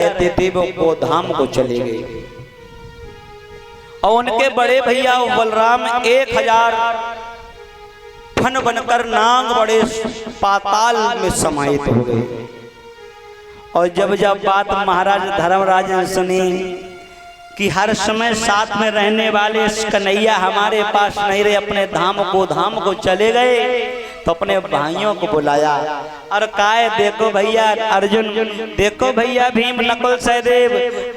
रहते थे वो गोधाम को चले गए और उनके बड़े भैया बलराम 1000 फन बनकर नाग बड़े पाताल में समाहित हो गए। और जब जब बात महाराज धर्मराज ने सुनी कि हर समय साथ में रहने वाले कन्हैया हमारे पास नहीं रहे, अपने धाम को चले गए, तो अपने भाइयों को बुलाया और कहा देखो भैया अर्जुन, देखो भैया भीम, नकुल, सहदेव,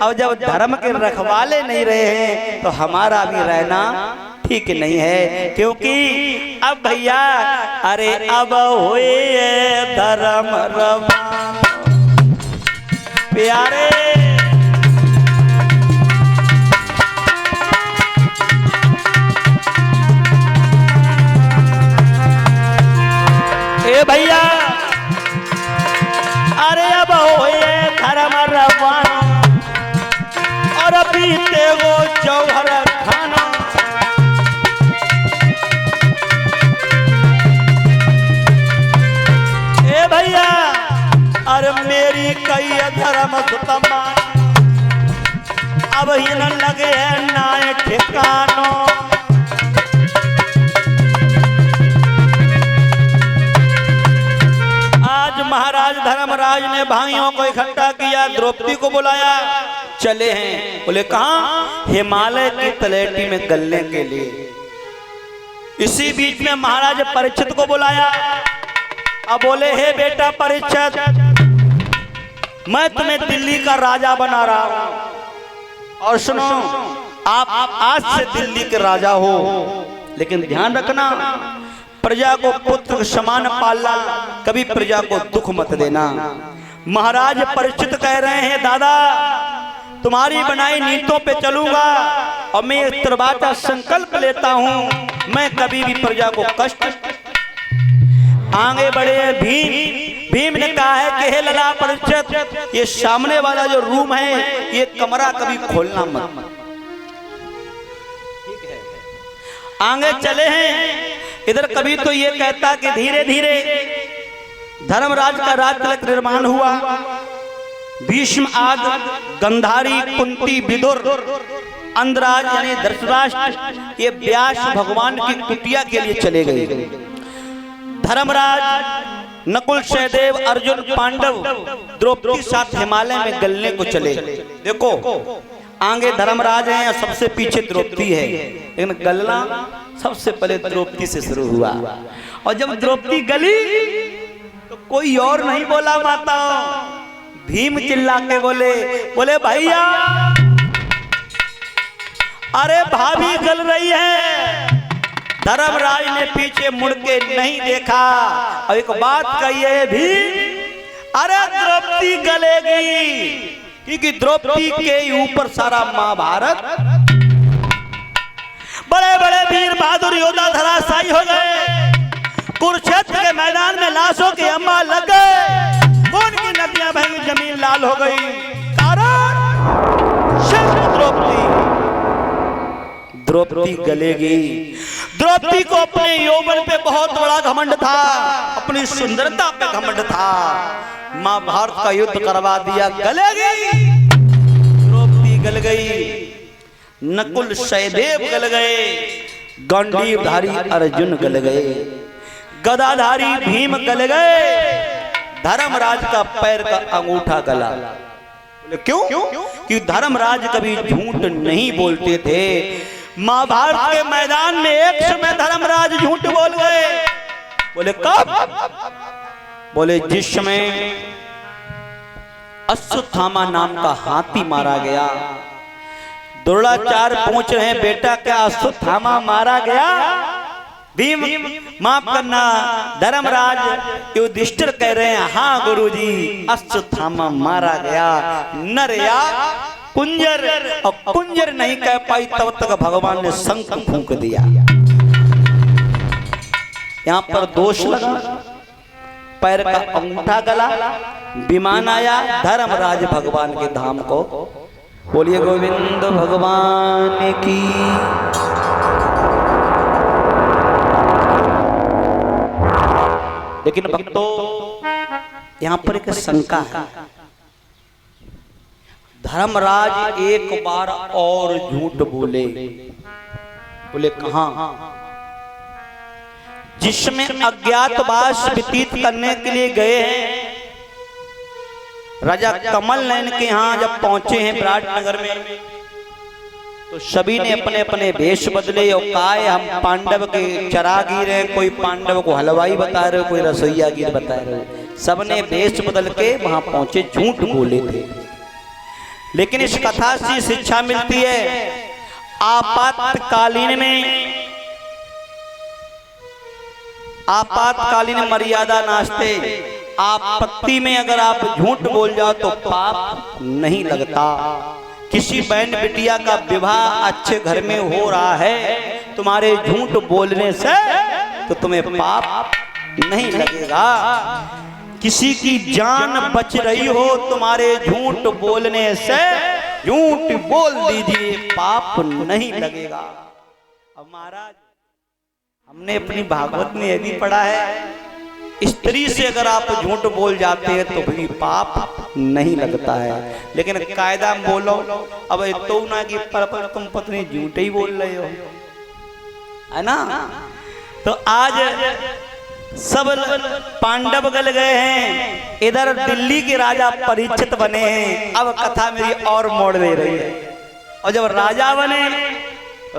और जब धर्म के रखवाले नहीं रहे हैं तो हमारा भी रहना ठीक नहीं है, क्योंकि अब भैया अरे अब हुए धर्म रवान प्यारे। ए भैया अरे अब होए धर्म रवान और बीते वो जौहर खाना। ए भैया अरे मेरी कई धर्म सुतमा अब ही न लगे ना ठिकानो। महाराज धर्मराज ने भाइयों को इकट्ठा किया, द्रौपदी को बुलाया, चले हैं। बोले कहां? हिमालय की तलहटी में गलने के लिए। इसी बीच में महाराज परीक्षित को बुलाया। अब बोले हे बेटा परीक्षित, मैं तुम्हें दिल्ली का राजा बना रहा हूं और सुनो आप आज से दिल्ली के राजा हो, लेकिन ध्यान रखना प्रजा को पुत्र के समान पालना, कभी प्रजा को दुख मत देना। महाराज परीक्षित कह रहे हैं दादा तुम्हारी बनाई नीतियों पे चलूंगा और मैं एक तरबाता संकल्प लेता हूं, मैं कभी भी प्रजा को कष्ट। आगे बढ़े भीम ने कहा है कि हे लला परीक्षित, ये सामने वाला जो रूम है ये कमरा कभी खोलना मत। ठीक है, आगे चले हैं। इधर कभी तो ये कहता कि धीरे धीरे धर्मराज का राज तिलक निर्माण हुआ। भीष्म आदि गंधारी कुंती विदुर अंधराज यानी धृतराष्ट्र ये व्यास भगवान की कुटिया के लिए चले गए। धर्मराज नकुल सहदेव अर्जुन पांडव द्रौपदी साथ हिमालय में गलने को चले। देखो आगे धर्मराज है, सबसे पीछे द्रौपदी है, लेकिन गलना सबसे पहले द्रौपदी से शुरू हुआ। और जब द्रौपदी गली तो कोई और नहीं बोला माता, भीम चिल्ला के बोले भैया अरे भाभी गल रही है। धर्मराज ने पीछे मुड़ के नहीं देखा और एक बात कही है भीम, अरे द्रौपदी गलेगी, क्योंकि द्रौपदी के ऊपर सारा महाभारत। बड़े बड़े वीर बहादुर योद्धा धराशायी हो गए, कुरुक्षेत्र के मैदान में लाशों के अम्मा लग गए, खून की नदियां बह गई, जमीन लाल हो गई। कारण सिर्फ द्रौपदी गलेगी। द्रौपदी को अपने यौवन पे बहुत बड़ा घमंड था, अपनी सुंदरता पे घमंड था। महाभारत का युद्ध करवा दिया, गलेगी। द्रौपदी गल गई, नकुल सहदेव गल गए, गांडीवधारी अर्जुन गल गए, गदाधारी भीम गल गए, धर्मराज का पैर का अंगूठा गला। क्यों? कि धर्मराज कभी झूठ नहीं बोलते थे। महाभारत के मैदान में एक समय धर्मराज झूठ बोल गए। बोले कब? बोले जिस समय अश्वत्थामा नाम का हाथी मारा गया। द्रोणाचार्य पूछ रहे हैं बेटा क्या अश्वत्थामा मारा गया? भीम माफ करना धर्मराज युधिष्ठिर कह रहे हैं हाँ गुरुजी अश्वत्थामा मारा गया। नर या कुंजर, और कुंजर नहीं कह पाई तब तक भगवान ने शंख फूंक दिया। यहाँ पर दोष लगा, पैर का अंगूठा गला, विमान आया, धर्मराज भगवान के धाम को। बोलिए गोविंद भगवान की। लेकिन भक्तों यहाँ पर एक शंका है, धर्मराज एक बार और झूठ बोले। बोले कहां? जिसमें अज्ञातवास व्यतीत करने के लिए गए हैं। राजा कमल नयन के यहाँ जब पहुंचे हैं विराटनगर में, तो सभी ने अपने अपने वेश बदले और कहा हम पांडव के चरागीर हैं, कोई पांडव को हलवाई बता रहे हो, कोई रसोईयागीर बता रहे हो। सबने वेश बदल के वहां पहुंचे, झूठ बोले थे। लेकिन इस कथा से शिक्षा मिलती है, आपातकालीन मर्यादा नास्ते। आपत्ति में अगर आप झूठ बोल जाओ तो पाप नहीं लगता। किसी बहन बिटिया का विवाह अच्छे घर में हो रहा है, तुम्हारे झूठ बोलने से तो तुम्हें पाप नहीं लगेगा। किसी की जान बच रही हो, तुम्हारे झूठ बोलने से झूठ बोल दीजिए, पाप नहीं लगेगा। अब महाराज हमने अपनी भागवत में यह भी पढ़ा है, स्त्री से अगर आप झूठ बोल जाते हैं तो भी पाप नहीं लगता है। लेकिन कायदा में बोलो, अब तो ना कि पर तुम पत्नी झूठ ही बोल रहे हो, है ना। तो आज सब पांडव गल गए हैं, इधर दिल्ली के राजा परीक्षित बने हैं। अब कथा मेरी और मोड़ ले रही है। और जब राजा बने,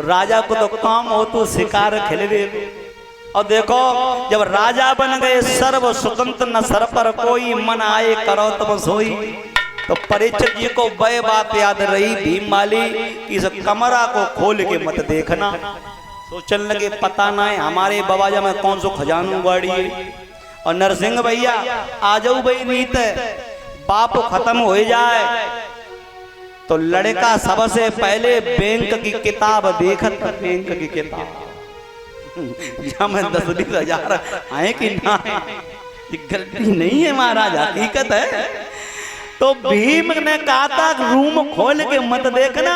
राजा को तो काम हो तो शिकार खेलवे। और देखो जब राजा बन गए, सर्व स्वतंत्र न सर पर कोई, मन आए करो तब सोई। तो परीक्षित जी को वह बात याद रही भीम वाली कि इस कमरा को खोल के मत देखना। सोचन लगे पता ना है हमारे बाबाजा में कौन सो खजानू गाड़ी है। और नरसिंह भैया आ जाओ भाई, नीत बाप खत्म हो जाए तो लड़का सबसे पहले बैंक की किताब देखत। बैंक की किताब जहाँ में 10-20 आए कि ना, गलती नहीं है महाराज, हकीकत है। तो भीम ने कहा था रूम खोल के मत देखना,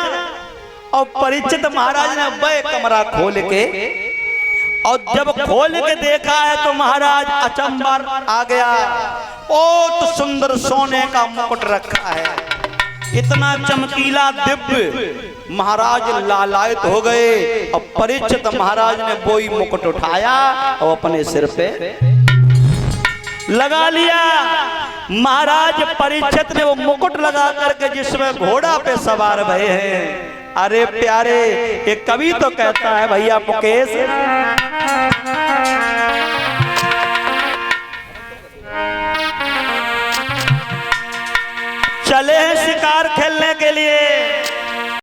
और परीक्षित महाराज ने वह कमरा खोल के, और जब खोल के देखा है तो महाराज अचंभर आ गया। बहुत सुंदर सोने का मुकुट रखा है, इतना चमकीला दिव्य। महाराज लालायित हो गए। और परीक्षित महाराज ने वही मुकुट उठाया और अपने सिर पे लगा लिया। महाराज परीक्षित ने वो मुकुट लगा करके जिसमें घोड़ा पे सवार भये हैं। अरे प्यारे, ये कवि तो कहता है भैया मुकेश, चले हैं शिकार खेलने